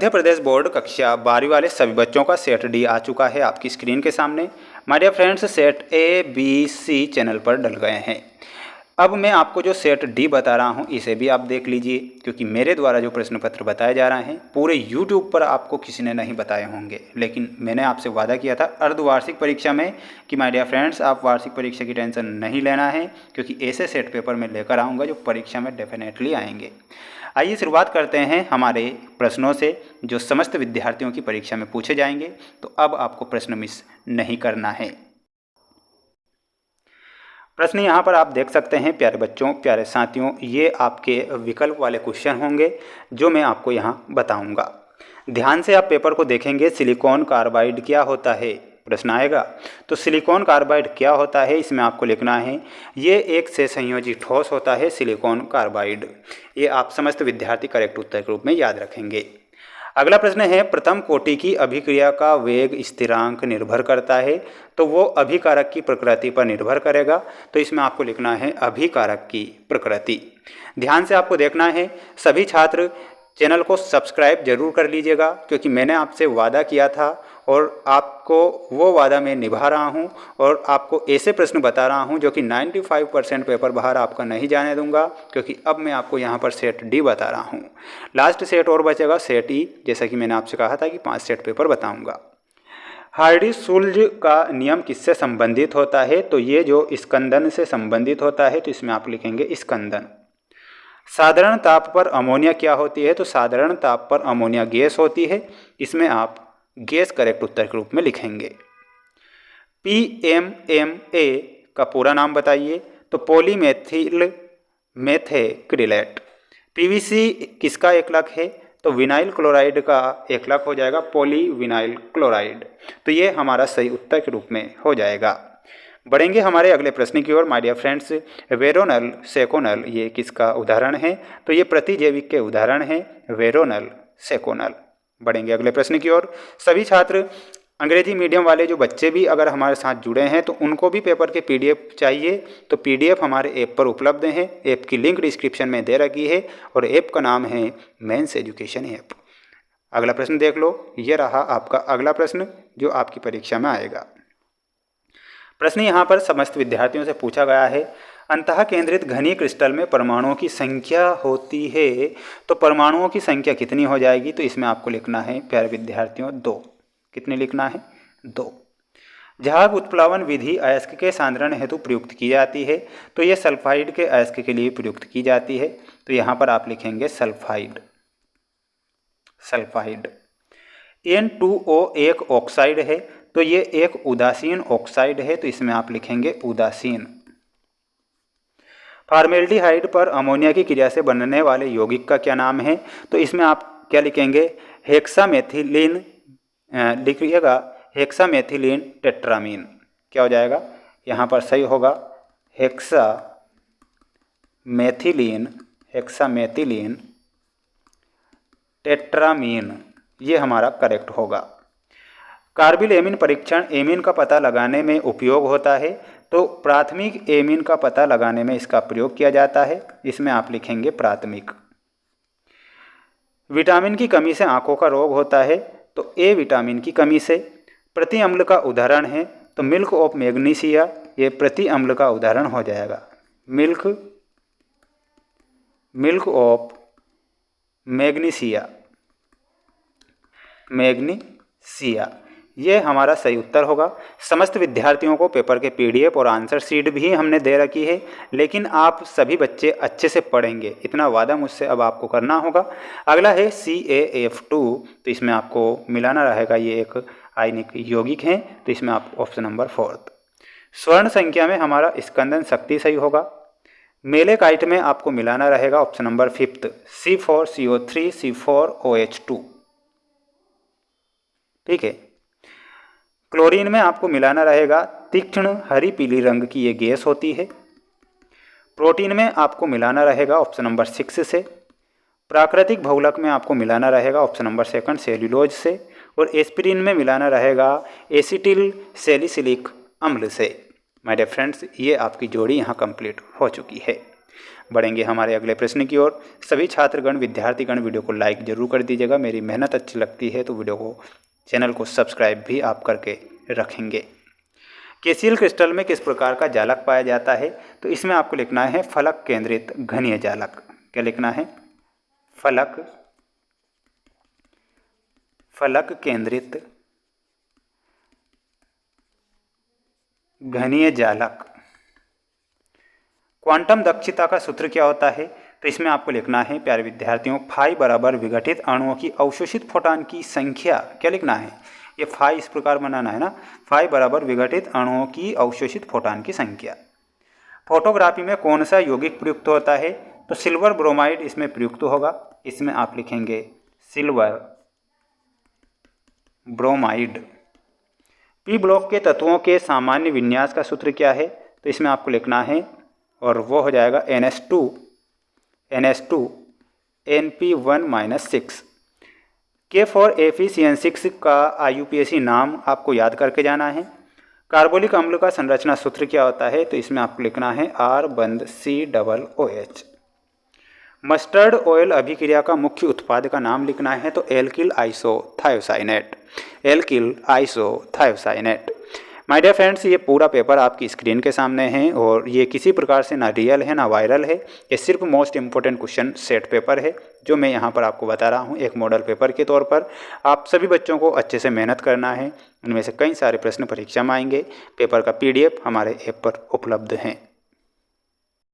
Madhya Pradesh board कक्षा 12वीं वाले सभी बच्चों का सेट डी आ चुका है आपकी स्क्रीन के सामने। My dear friends, set A B C channel पर डल गए हैं। अब मैं आपको जो सेट डी बता रहा हूं इसे भी आप देख लीजिए, क्योंकि मेरे द्वारा जो प्रश्न पत्र बताए जा रहे हैं पूरे यूट्यूब पर आपको किसी ने नहीं बताए होंगे। लेकिन मैंने आपसे वादा किया था अर्धवार्षिक परीक्षा में कि माय डियर फ्रेंड्स, आप वार्षिक परीक्षा की टेंशन नहीं लेना है, क्योंकि ऐसे सेट पेपर मैं लेकर आऊँगा जो परीक्षा में डेफिनेटली आएंगे। आइए शुरुआत करते हैं हमारे प्रश्नों से जो समस्त विद्यार्थियों की परीक्षा में पूछे जाएंगे। तो अब आपको प्रश्न मिस नहीं करना है। प्रश्न यहाँ पर आप देख सकते हैं प्यारे बच्चों, प्यारे साथियों, ये आपके विकल्प वाले क्वेश्चन होंगे जो मैं आपको यहाँ बताऊँगा। ध्यान से आप पेपर को देखेंगे। सिलिकॉन कार्बाइड क्या होता है, प्रश्न आएगा। तो सिलिकॉन कार्बाइड क्या होता है, इसमें आपको लिखना है ये एक से संयोजी ठोस होता है सिलिकॉन कार्बाइड। ये आप समस्त विद्यार्थी करेक्ट उत्तर के रूप में याद रखेंगे। अगला प्रश्न है प्रथम कोटि की अभिक्रिया का वेग स्थिरांक निर्भर करता है, तो वो अभिकारक की प्रकृति पर निर्भर करेगा। तो इसमें आपको लिखना है अभिकारक की प्रकृति। ध्यान से आपको देखना है। सभी छात्र चैनल को सब्सक्राइब जरूर कर लीजिएगा, क्योंकि मैंने आपसे वादा किया था और आपको वो वादा मैं निभा रहा हूँ और आपको ऐसे प्रश्न बता रहा हूँ जो कि 95% पेपर बाहर आपका नहीं जाने दूंगा, क्योंकि अब मैं आपको यहाँ पर सेट डी बता रहा हूँ। लास्ट सेट और बचेगा सेट ई, जैसा कि मैंने आपसे कहा था कि 5 सेट पेपर बताऊँगा। हार्डी-सुल्ज का नियम किससे संबंधित होता है, तो ये जो स्कंदन से संबंधित होता है, तो इसमें आप लिखेंगे स्कंदन। साधारण ताप पर अमोनिया क्या होती है, तो साधारण ताप पर अमोनिया गैस होती है। इसमें आप गैस करेक्ट उत्तर के रूप में लिखेंगे। PMMA का पूरा नाम बताइए, तो पॉलीमेथिल मेथेक्रिलेट। PVC किसका एकलक है, तो विनाइल क्लोराइड का एकलक हो जाएगा पॉलीविनाइल क्लोराइड। तो ये हमारा सही उत्तर के रूप में हो जाएगा। बढ़ेंगे हमारे अगले प्रश्न की ओर। माय डियर फ्रेंड्स, वेरोनल सेकोनल ये किसका उदाहरण है, तो ये प्रतिजैविक के उदाहरण हैं वेरोनल सेकोनल। बढ़ेंगे अगले प्रश्न की ओर। सभी छात्र अंग्रेजी मीडियम वाले जो बच्चे भी अगर हमारे साथ जुड़े हैं तो उनको भी पेपर के PDF चाहिए, तो PDF हमारे ऐप पर उपलब्ध है। ऐप की लिंक डिस्क्रिप्शन में दे रखी है और ऐप का नाम है मेंस एजुकेशन ऐप। अगला प्रश्न देख लो, ये रहा आपका अगला प्रश्न जो आपकी परीक्षा में आएगा। प्रश्न यहाँ पर समस्त विद्यार्थियों से पूछा गया है अंतः केंद्रित घनी क्रिस्टल में परमाणुओं की संख्या होती है, तो परमाणुओं की संख्या कितनी हो जाएगी, तो इसमें आपको लिखना है प्यारे विद्यार्थियों 2। कितनी लिखना है, 2। झाग उत्प्लावन विधि अयस्क के सांद्रण हेतु प्रयुक्त की जाती है, तो ये सल्फाइड के अयस्क के लिए प्रयुक्त की जाती है। तो यहाँ पर आप लिखेंगे सल्फाइड। सल्फाइड। N2O एक ऑक्साइड है, तो ये एक उदासीन ऑक्साइड है, तो इसमें आप लिखेंगे उदासीन। फॉर्मेल्डिहाइड पर अमोनिया की क्रिया से बनने वाले यौगिक का क्या नाम है, तो इसमें आप क्या लिखेंगे हेक्सामेथिलीन। लिखिएगा हेक्सामेथिलीन टेट्रामीन। क्या हो जाएगा, यहाँ पर सही होगा हेक्सामेथिलीन टेट्रामीन, ये हमारा करेक्ट होगा। कार्बिल एमीन परीक्षण एमीन का पता लगाने में उपयोग होता है, तो प्राथमिक एमीन का पता लगाने में इसका प्रयोग किया जाता है। इसमें आप लिखेंगे प्राथमिक। विटामिन की कमी से आंखों का रोग होता है, तो ए विटामिन की कमी से। प्रति अम्ल का उदाहरण है, तो मिल्क ऑफ मैग्नीसिया, ये प्रति अम्ल का उदाहरण हो जाएगा। मिल्क ऑफ मैग्नीसिया, ये हमारा सही उत्तर होगा। समस्त विद्यार्थियों को पेपर के PDF और आंसर शीट भी हमने दे रखी है, लेकिन आप सभी बच्चे अच्छे से पढ़ेंगे, इतना वादा मुझसे अब आपको करना होगा। अगला है CaF2, तो इसमें आपको मिलाना रहेगा, ये एक आयनिक यौगिक है, तो इसमें आप ऑप्शन नंबर 4। स्वर्ण संख्या में हमारा स्कंदन शक्ति सही होगा। मेलेकाइट में आपको मिलाना रहेगा ऑप्शन नंबर 5 C4CO3 C4OH2। ठीक है। क्लोरीन में आपको मिलाना रहेगा तीक्ष्ण हरी पीली रंग की ये गैस होती है। प्रोटीन में आपको मिलाना रहेगा ऑप्शन नंबर 6 से। प्राकृतिक बहुलक में आपको मिलाना रहेगा ऑप्शन नंबर 2 सेल्यूलोज से। और एस्पिरिन में मिलाना रहेगा एसिटिल सैलिसिलिक अम्ल से। माय डियर फ्रेंड्स, ये आपकी जोड़ी यहाँ कंप्लीट हो चुकी है। बढ़ेंगे हमारे अगले प्रश्न की ओर। सभी छात्रगण विद्यार्थीगण वीडियो को लाइक जरूर कर दीजिएगा। मेरी मेहनत अच्छी लगती है तो वीडियो को चैनल को सब्सक्राइब भी आप करके रखेंगे। केसीएल क्रिस्टल में किस प्रकार का जालक पाया जाता है? तो इसमें आपको लिखना है फलक केंद्रित घनीय जालक। क्या लिखना है? फलक केंद्रित घनीय जालक। क्वांटम दक्षता का सूत्र क्या होता है? तो इसमें आपको लिखना है प्यारे विद्यार्थियों, फाई बराबर विघटित अणुओं की अवशोषित फोटॉन की संख्या। क्या लिखना है? ये फाई इस प्रकार बनाना है ना, फाई बराबर विघटित अणुओं की अवशोषित फोटॉन की संख्या। फोटोग्राफी में कौन सा यौगिक प्रयुक्त होता है? तो सिल्वर ब्रोमाइड इसमें प्रयुक्त होगा। इसमें आप लिखेंगे सिल्वर ब्रोमाइड। पी ब्लॉक के तत्वों के सामान्य विन्यास का सूत्र क्या है? तो इसमें आपको लिखना है और वो हो जाएगा NH2 NP1-6। के फॉर एफिशिएंसी का IUPAC नाम आपको याद करके जाना है। कार्बोलिक अम्ल का संरचना सूत्र क्या होता है? तो इसमें आपको लिखना है R+COOH। मस्टर्ड ऑयल अभिक्रिया का मुख्य उत्पाद का नाम लिखना है तो alkyl isothiocyanate. My dear friends, ये पूरा पेपर आपकी स्क्रीन के सामने है और ये किसी प्रकार से ना रियल है ना वायरल है। ये सिर्फ most important question set paper है जो मैं यहाँ पर आपको बता रहा हूँ एक मॉडल पेपर के तौर पर। आप सभी बच्चों को अच्छे से मेहनत करना है। उनमें से कई सारे प्रश्न परीक्षा में आएंगे। पेपर का PDF हमारे ऐप पर उपलब्ध हैं।